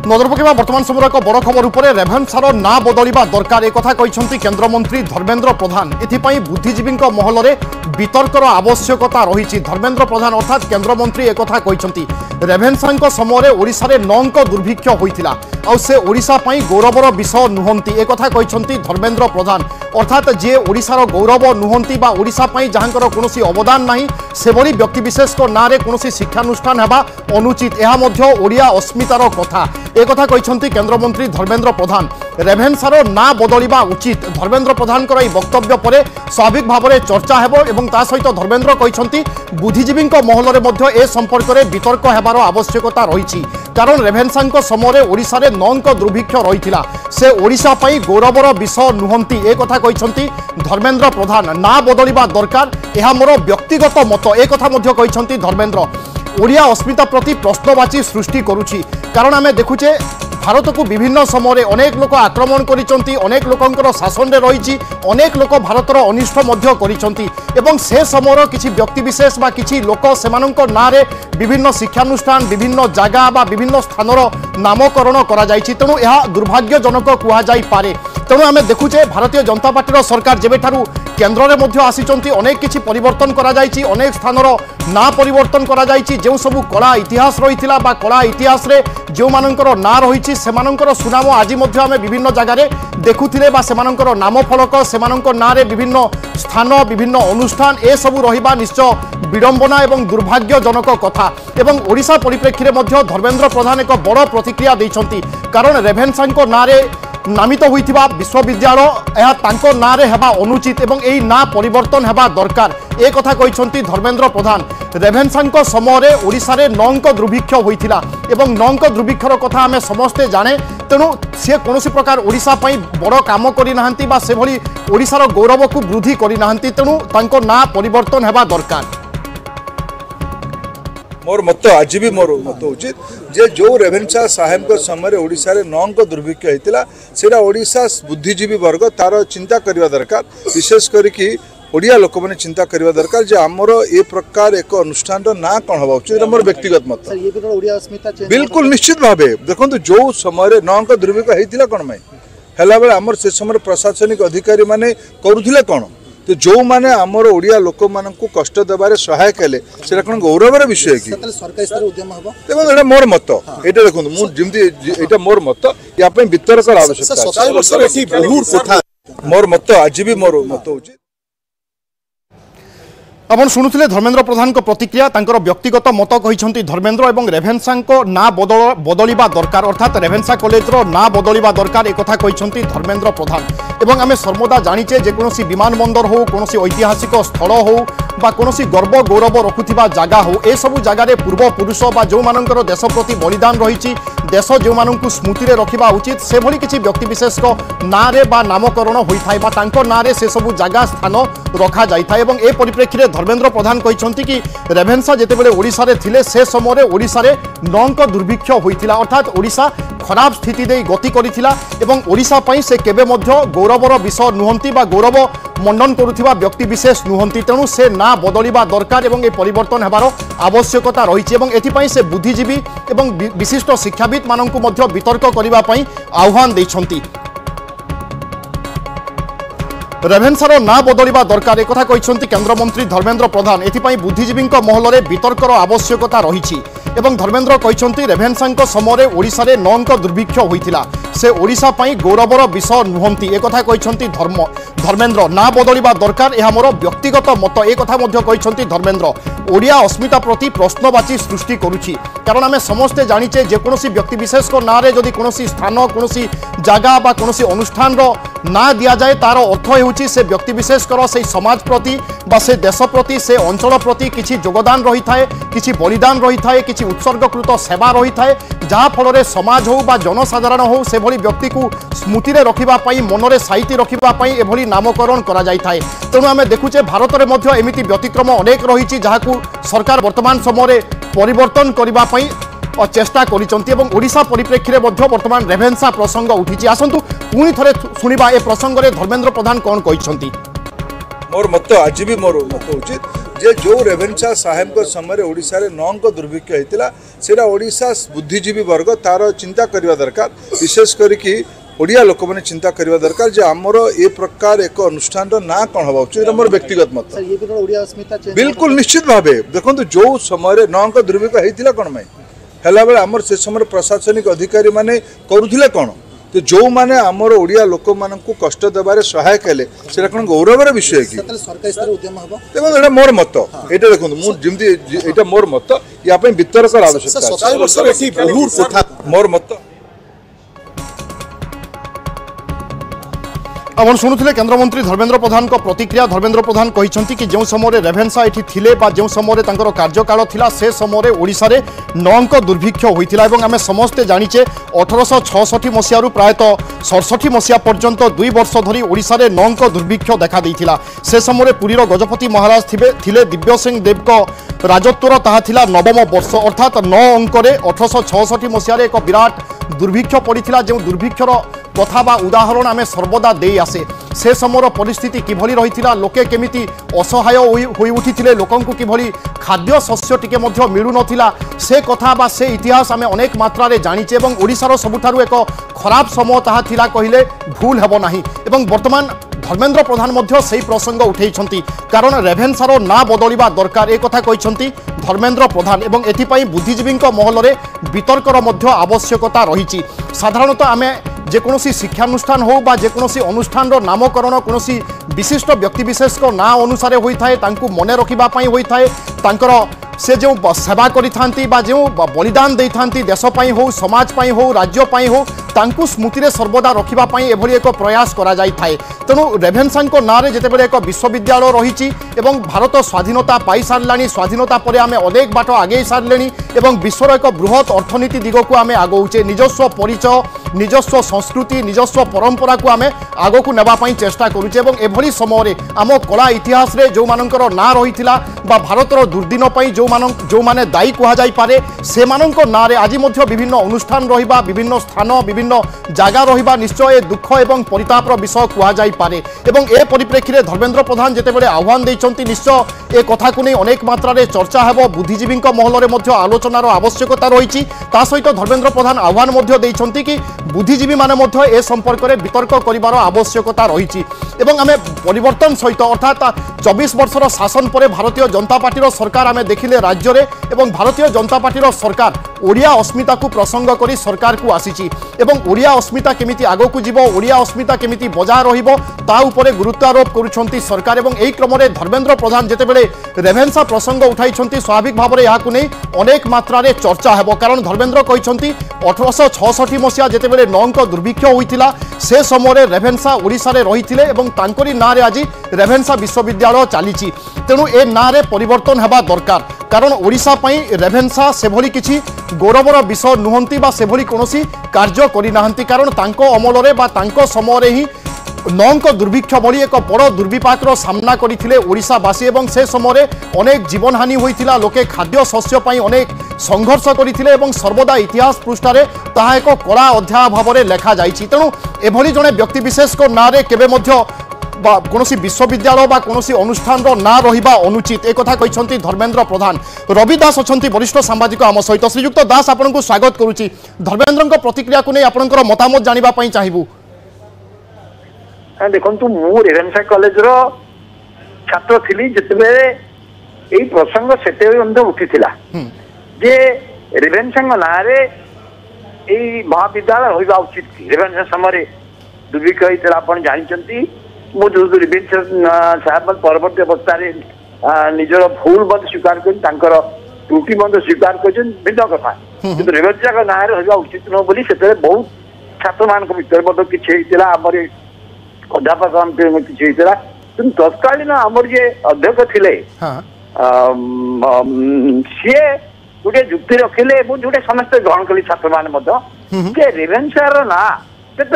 नजर पकेबा वर्तमान समय एक बड़ खबर उपरे रेभेन्सार ना बदलिबा दरकार एक कथा कहिसंती केंद्रमंत्री धर्मेंद्र प्रधान। एथिपाई बुद्धिजीवी महल में वितर्कर आवश्यकता रही। धर्मेंद्र प्रधान अर्थात केंद्रमंत्री एक कथा कहिसंती रेभेन्सा समय ओडिशा रे 9 दुर्भिक्ष होइतिला आ से ओडिशा पई गौरवर विषय नुहंती एक कथा कहिसंती धर्मेंद्र प्रधान। अर्थात जे ओडिशार गौरव नुहंती बा ओडिशा पई जहांकर कोनोसी अवदान नाही सेभली व्यक्तिविशेष को नारे कोनोसी शिक्षानुष्ठान हेबा अनुचित एहा मध्य ओडिया अस्मितार कथा एक कथा कहिसंती केंद्रमंत्री धर्मेंद्र प्रधान। रेभेन्सार ना बदलिबा उचित धर्मेंद्र प्रधान कर वक्तव्य पर स्वाभाविक भाव में चर्चा हेबो एवं ता सहित धर्मेंद्र कहिसंती बुद्धिजीवी महल में मध्य ए संपर्क में वितर्क हेबार आवश्यकता रही। कारण रेभेन्सा समय ओडिशा रे 9 दुर्भिक्ष रही से ओडिशा पई गौरवर विषय नुहंती एक कथा कहिसंती धर्मेंद्र प्रधान। ना बदलिबा दरकार यह मोर व्यक्तिगत मत एक कथा मध्य कहिसंती धर्मेंद्र। ओडिया अस्मिता प्रति प्रश्नवाची सृष्टि करुछि कारण आमे देखुचे भारत को विभिन्न समय अनेक लोक आक्रमण करिसंती अनेक लोकंकर शासन रे रही अनेक लोक भारतर अनिष्ट मध्य करिसंती एवं से समय किछि व्यक्तिविशेष बा किछि लोक सेमानंक नारे विभिन्न शिक्षानुष्ठान विभिन्न जगह बा विभिन्न स्थानर नामकरण करा जायछि। तेणु यह दुर्भाग्यजनक कुहा जाई पारे। तेणु आमे देखुचे भारतीय जनता पार्टी सरकार जेबेठारु केन्द्र में मध्य आसिचंती अनेक किछि परिवर्तन करा जायछि अनेक स्थानर ना परिवर्तन करा जायछि जो सब कला इतिहास रही बा कला इतिहास रे जो मानकर ना रही सेमानंकर सुनाम आज मध्य आमे विभिन्न जगह रे देखुथिले बा सेमानंकर नाम फलक सेमानंकर नारे विभिन्न स्थान विभिन्न अनुष्ठान ए सब रहिबा निश्चय विडंबना एवं दुर्भाग्यजनक कथा। एवं ओडिशा परिप्रेक्षी मध्य धर्मेंद्र प्रधान एक बड़ प्रतिक्रिया दैछंती कारण रेभेन्सा नारे नामित होइथिबा विश्वविद्यालय यह तांको नारे हेबा अनुचित एवं एई ना परिवर्तन हेबा दरकार एक कथा कहिसंती धर्मेंद्र प्रधान। रेभेन्सा समय ओडिशा रे 9 दुर्भिक्ष होइथिला एवं 9 दुर्भिक्षर कथा आमे समस्ते जाने। तेणु सी कौन प्रकार ओडिशा पई बड़ काम करि नाहंती बा से भली ओडिशार गौरव को वृद्धि करि नाहंती। तेणु तांको ना परिवर्तन हेबा दरकार। मोर मत आज भी मोर मत उचित जे जो रेभेन्सा साहेब समय ओडिशा रे 9 दुर्भिक्ष होता सेटा ओडिशा बुद्धिजीवी वर्ग तार चिंता करने दरकार विशेष करके ओडिया लोक मैंने चिंता करने दरकार जे आमर ए प्रकार एक अनुष्ठान ना कौन हवा उचित मोर व्यक्तिगत मत बिल्कुल निश्चित भाव देखो जो समय 9 दुर्भिक्ष होता कौन है बेले आमर से समय प्रशासनिक अधिकारी माने करुले कौन तो जो माने आमर ओडिया लोक मान को कष्ट देवारे सहायक हेले सेटा कौन गौरवर विषय कि देखो मोर मत ये देखो मुझे मोर मत या वितर्क आवश्यकता मोर मत आज भी मोर मत उचित। अपन शुणुले धर्मेंद्र प्रधान को प्रतिक्रिया तांकर व्यक्तिगत मत कहिसंती धर्मेंद्र एवं रेभेन्सा ना बदलिबा दरकार अर्थात रेभेन्सा कॉलेजर ना बदलिबा दरकार एक कथा कहिसंती धर्मेंद्र प्रधान। एवं आमे सर्वदा जानिचे जे कोनोसी विमान बंदर हो कोनोसी ऐतिहासिक स्थल हो बा कोनोसी गर्व गौरव रखुथिबा जगह हो ए सब जगह रे पूर्व पुरुष बा जो मानकर देश प्रति बलिदान रही देश जो मानकु स्मृति रे रखिबा उचित से भली किछि व्यक्तिविशेष को नारे बा नामकरण होइथाय बा तांको नारे से सब जगह स्थान रखा जाइथाय। एवं ए परिप्रेक्षी रे धर्मेंद्र प्रधान कहिसंती कि रेभेन्सा जेतेबेले ओडिशा रे थिले से समय ओडिशा रे 9 दुर्भिक्ष होइथिला अर्थात ओडिशा खराब स्थिति दे गति करिथिला एवं ओडिशा पई से केबे मध्य गौरवर विषय नुहंती बा गौरव मंडन करुथिबा व्यक्तिविशेष नुहंती। तेणु से ना बदलिबा दरकार एवं ए परिवर्तन हेबार आवश्यकता रही एवं एथिपाई से बुद्धिजीवी एवं विशिष्ट शिक्षाविद माननकु मध्य वितर्क करिबा पई आह्वान दैछंती। रेभेन्सार ना बदलिबा दरकार एक कथा कहिसंती केंद्रमंत्री धर्मेंद्र प्रधान। एथिपाई बुद्धिजीवी महल में वितर्कर आवश्यकता रही एवं धर्मेंद्र कहिसंती रेभेन्सा समय ओडिशा रे 9 दुर्भिक्ष होइथिला से ओडिशा पई गौरवर विषय नुहंती एक कथा कहिसंती धर्मेंद्र। ना बदलिबा दरकार यह मोर व्यक्तिगत मत एक कथा मध्य कहिसंती धर्मेंद्र। ओडिया अस्मिता प्रति प्रश्नवाची सृष्टि करुछि कारण आमे समस्ते जानिचे जे कोनोसी व्यक्तिविशेष को नारे जदि कोनोसी स्थान कोनोसी जगह बा कोनोसी अनुष्ठान रो ना दिया जाए तार अर्थ होउछि से व्यक्तिविशेष कर से समाज प्रति बा से देश प्रति से अंचल प्रति किछि योगदान रही थाए किछि बलिदान रही थाए किछि उत्सर्गकृत सेवा रही थाए जहाँ फल समाज हो बा जनसाधारण हो से भली व्यक्ति को स्मृति रे रखिबा पई मनरे साइति रखिबा पई एभली नामकरण करा जाय थाए। तेणु आमे देखुचे भारत रे मध्य एमिति व्यतिक्रम अनेक रही जहाँ सरकार वर्तमान समय परिवर्तन करबा पई चेष्टा करिसंती एवं ओडिशा परिप्रेक्षी रे मध्य वर्तमान रेभेन्सा प्रसंग उठिछि। आसंतु पुणी थरे सुनिबा ए प्रसंग रे धर्मेंद्र प्रधान कोन कहिसंती। मोर मत आज भी मोर मत उचित जे जो रेभेन्सा साहेब समय ओडिशा रे नौंक दुर्भिक्ष होता है ओडिशा बुद्धिजीवी वर्ग तार चिंता करने दरकार विशेष करके ओडिया लोक मैंने चिंता करने दरकार जे आमर ए प्रकार एक अनुष्ठान ना कौन हवा उचित मोर व्यक्तिगत मत बिल्कुल निश्चित भाव देखो जो समय नौंक दुर्भिक्ष होता कौन है बेले आमर से समय प्रशासनिक अधिकारी माने करुले कौन तो जो माने आमर ओडिया लोक मान कष्ट देवार सहायक हेले से कौन गौरवर विषय कि देखो मोर मत ये देखो मुझे मोर मत या वितरक आवश्यकता मोर मत आपण शुणुले केन्द्रमंत्री धर्मेन्द्र प्रधान को प्रतिक्रिया धर्मेन्द्र प्रधान कहते कि जो समय रेभेन्सा ये थिले जो समय कार्यकाल थिला से समय ओडिशा रे नौंक दुर्भिक्ष होइतिला एवं आमे समस्ते जानिचे 1866 मसीह प्रायतः 67 मसीहा पर्यंत 2 वर्ष धरी ओडिशा रे नौंक दुर्भिक्ष देखा देइतिला से समय पुरीर गजपति महाराज थिले दिव्य सिंह देव को राजत्वर ताहा थिला नवम वर्ष अर्थात 9 अंकरे 1866 मसीह एक विराट दुर्भिक्ष पड़िथिला जो दुर्भिक्षर कथा बा उदाहरण आमे सर्वदा दे आसे से समय परिस्थिति किभली रहिथिला लोके केमिति असहाय होई उठिथिले लोकंकु किभली खाद्य शस्य टिके मध्य मिलु नथिला से कथा बा से इतिहास आमे अनेक मात्रा रे जानिचे एवं ओडिशार सबुठारु एक खराब समय ताहा थिला कहिले भूल हेबो नाही एवं वर्तमान धर्मेन्द्र प्रधान मध्य सही प्रसंग उठेइछंती कारण रेभेन्सार ना बदलिबा दरकार ए कथा कहिछंती धर्मेन्द्र प्रधान एवं एथिपाई बुद्धिजीवी महल रे वितर्कर मध्य आवश्यकता रहिछि साधारणतः आमे जेकोसी शिक्षानुष्ठान हो बा जेकोसी अनुष्ठान नामकरण कौन विशिष्ट व्यक्तिविशेष ना अनुसार होता है मन रखापी होता है से जो सेवा करी बा जो बलिदान दे था देशपाई हो समाजपाई हो राज्यपाई हो तांकु स्मृति रे सर्वदा रखापी एभली एक प्रयास करा जाय थाए तेणु रेभेन्सा ना रे जेतेबेले एक विश्वविद्यालय रही भारत स्वाधीनता पाई सारानी स्वाधीनता पर आम अनेक बाट आगे सारे और विश्वर एक बृहत अर्थनीति दिग को आम आगौचे निजस्व परिचय निजस्व संस्कृति निजस्व परंपरा को आम आग को नापी चेष्टा करुचे एभली समय आम कला इतिहास रे जो मानकर ना रही भारतर दुर्दिन जो माने दायी कहुए से ना रे आज विभिन्न अनुष्ठान रहा विभिन्न स्थान विभिन्न जगह रहा निश्चय दुख एवं परितापर विषय कहुए ए परिप्रेक्षी में धर्मेन्द्र प्रधान जितेबाला आह्वान देते निश्चय ए कथा को नहीं अनेक मात्रा चर्चा है बुद्धिजीवी महल में आलोचनार आवश्यकता रही सहित धर्मेन्द्र प्रधान आह्वान देते कि बुद्धिजीवी माने ए संपर्क में वितर्क कर आवश्यकता रही आम परिवर्तन सहित अर्थात 24 वर्षर शासन पर भारतीय जनता पार्टी सरकार आम देखिले राज्य में भारतीय जनता पार्टी सरकार ओडिया अस्मिता को प्रसंग करी सरकार को आसी ओडिया अस्मिता केमिति आगो को जीवो ओडिया अस्मिता केमिति बजा रहिबो ता उपरे गुरुत्व आरोप करुछंती सरकार एवं एही क्रम में धर्मेन्द्र प्रधान जेतेबेले रेभेन्सा प्रसंग उठाइछंती स्वाभाविक भाव में याकु नै अनेक मात्रा रे चर्चा हेबो कारण धर्मेन्द्र कहिछंती 1866 मसीहा जेतेबेले नौंक दुर्भिक्ष होइतिला से समय रेभेन्सा ओडिशा रे रहिथिले एवं तांकरी ना रे आज रेभेन्सा विश्वविद्यालय चलीची तेणु ए ना रे परिवर्तन हेबा दरकार कारण ओडिशा पई रेभेन्सा सेभली किछि गौरवर विषय नुहंती बा सेभली कोनोसी कार्य करि नाहंती कारण तांको अमल रे बा तांको समय रे ही नौंक दुर्भिक्ष भली एक बड़ दुर्विपाकर सामना करथिले ओडिशावासी एवं से समय अनेक जीवन हानि होइथिला लोके खाद्य शस्य पई अनेक संघर्ष करथिले एवं सर्वदा इतिहास पृष्ठारे ताहा एक कला अध्याय भाव में लेखा जाइछि तेणु एभली जने व्यक्तिविशेष को नारे केबे मध्य कौन विश्वविद्यालय बा कौन अनुष्ठान ना रहिबा अनुचित एक कथा कहते धर्मेन्द्र प्रधान रवि दास अच्छा वरिष्ठ सांबादिक आम सहित श्रीयुक्त दास आपन को स्वागत करुच्ची धर्मेन्द्र प्रतिक्रिया को नहीं आपंकर मतामत जानापी चाहबू देखु मु रेभेन्सा कॉलेज रो छात्र थी जिते यही प्रसंग से उठी जे रेभेन्सा ना महाविद्यालय रहा उचित रेभेन्सा समय दुर्भिक्ष होता आप जानते मुझे रेभेन्सा साहब परवर्ती अवस्था निजर भूल मत स्वीकार कर त्रुटि मत स्वीकार कर भिन्न कथा कि रेभेन्सा ना रहा उचित नुह बोली से बहुत छात्र मान भर किसी आमर अध्यापक किसी तत्कालीन आमर जे अध्यक्ष थे सी गोटे जुक्ति रखिले जो समस्त ग्रहण कले छात्र मैंने रेभेन्सार ना केत